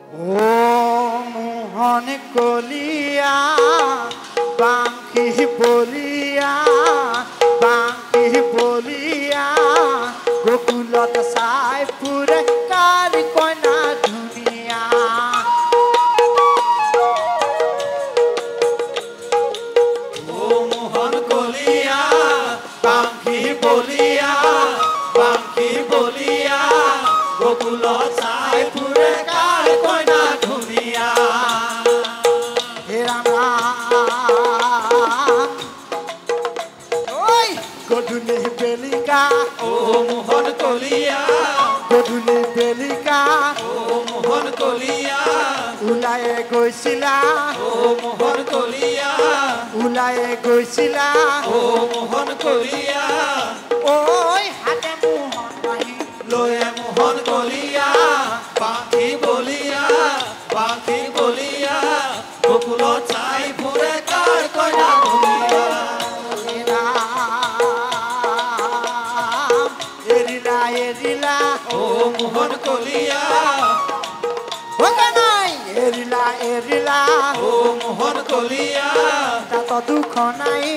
ও মোহন কলিয়া বাঙ্কি বলিয়া গোকুলত চাই ফুৰে কাৰ কইনা ধুনীয়া ও মোহন কলিয়া বাঙ্কি বলিয়া গোকুলত চাই ফুৰে কাৰ কইনা ধুনীয়া হে ৰাম ঐ গধূলি বেলিকা ও মোহন কলিয়া গধূলি বেলিকা ও মোহন কলিয়া ওলাই গৈছিলা ও মোহন কলিয়া ওলাই গৈছিলা ও মোহন কলিয়া ঐ হাতে মোহন বাহি লয়ে মোহন কলিয়া বাঙ্কি বলিয়া গোকুলত চাই ফুৰে কাৰ কইনা ধুনীয়া এৰিলা এৰিলা ও মোহন কলিয়া নাই এৰিলা এৰিলা ও মোহন কলিয়া তাত দুখ নাই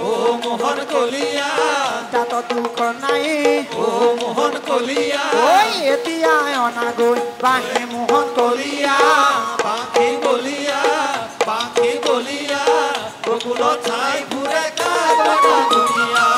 ও মোহন কলিয়া তাত দুখ নাই ও মোহন কলিয়া ঐ এতিয়া অনাগৈ বাঁহী মোহন কলিয়া বাঙ্কি বলিয়া গোকুলত চাই ফুৰে কাৰ কইনা ধুনীয়া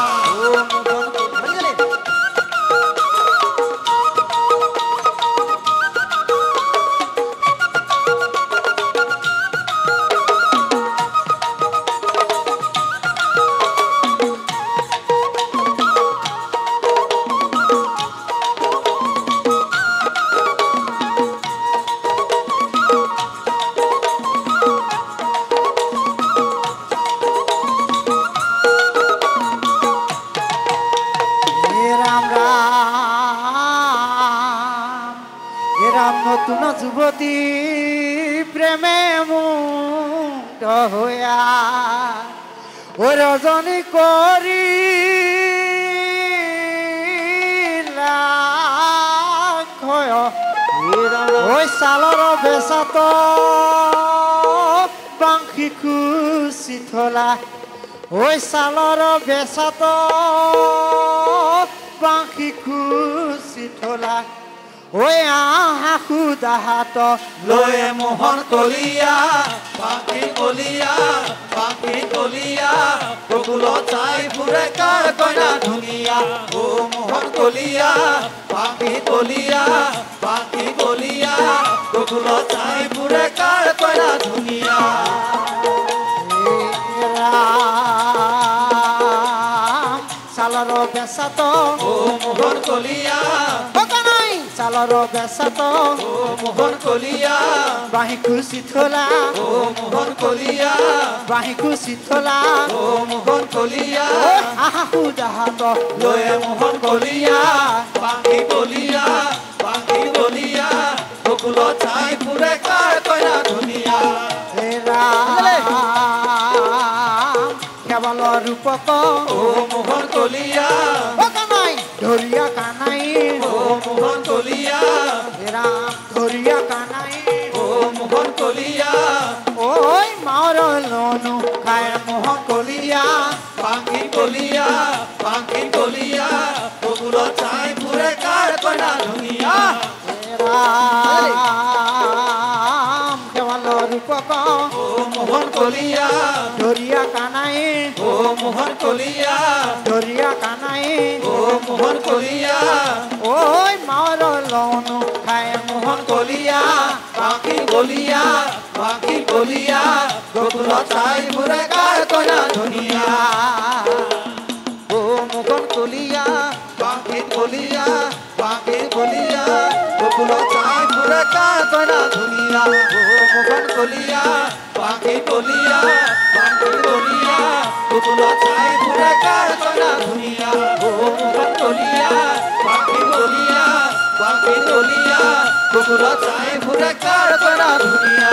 নতুন যুৱতী প্ৰেমে মুক্ত হৈয়া ঐ ৰজনী কৰি ঐ ছালৰ বেচাত বাঙ্কি খুচি থলা ঐ ছালৰ বেচাত বাঙ্কি খুচি থলা ঐ আহু দাহাত লয়ে মোহন কলিয়া বাঙ্কি বলিয়া গোকুলত চাই ফুৰে কাৰ কইনা ধুনীয়া ও মোহন কলিয়া বাঙ্কি বলিয়া গোকুলত চাই ফুৰে কাৰ কইনা ধুনীয়া ছালৰ বেচাত ও মোহন কলিয়া ছালৰ বেচাত ও মোহন কলিয়া বাঁহী খুচি থলা ও মোহন কলিয়া বাঁহী খুচি থলা ও মোহন কলিয়া আহু দাহাত লয়ে মোহন কলিয়া বাঙ্কি বলিয়া গোকুলত চাই ফুৰে কাৰ কইনা ধুনীয়া কেৱল ৰূপক ও মোহন কলিয়া ধৰিয়া কানাই ও মোহন কলিয়া ৰাম ধৰিয়া কানাই ও মোহন কলিয়া ঐ মাৰ লনো খাই মোহন কলিয়া বাঙ্কি বলিয়া গোকুলত চাই ফুৰে কাৰ কইনা ধুনীয়া ৰাম কেৱল ৰূপক ও মোহন কলিয়া ধৰিয়া কানাই ও মোহন কলিয়া ধৰিয়া কানাই ও মোহন কলিয়া ঐ মাৰ লনো খাই মোহন কলিয়া বাঙ্কি বলিয়া গোকুলত চাই ফুৰে কাৰ কইনা ধুনীয়া ও মোহন কলিয়া বাঙ্কি বলিয়া গোকুলত চাই ফুৰে কাৰ কইনা ধুনীয়া ও মোহন কলিয়া বাঙ্কি বলিয়া গোকুলত চাই ফুৰে কাৰ কইনা ধুনীয়া ও মোহন কলিয়া বাঙ্কি বলিয়া গোকুলত চাই ফুৰে কাৰ কইনা ধুনীয়া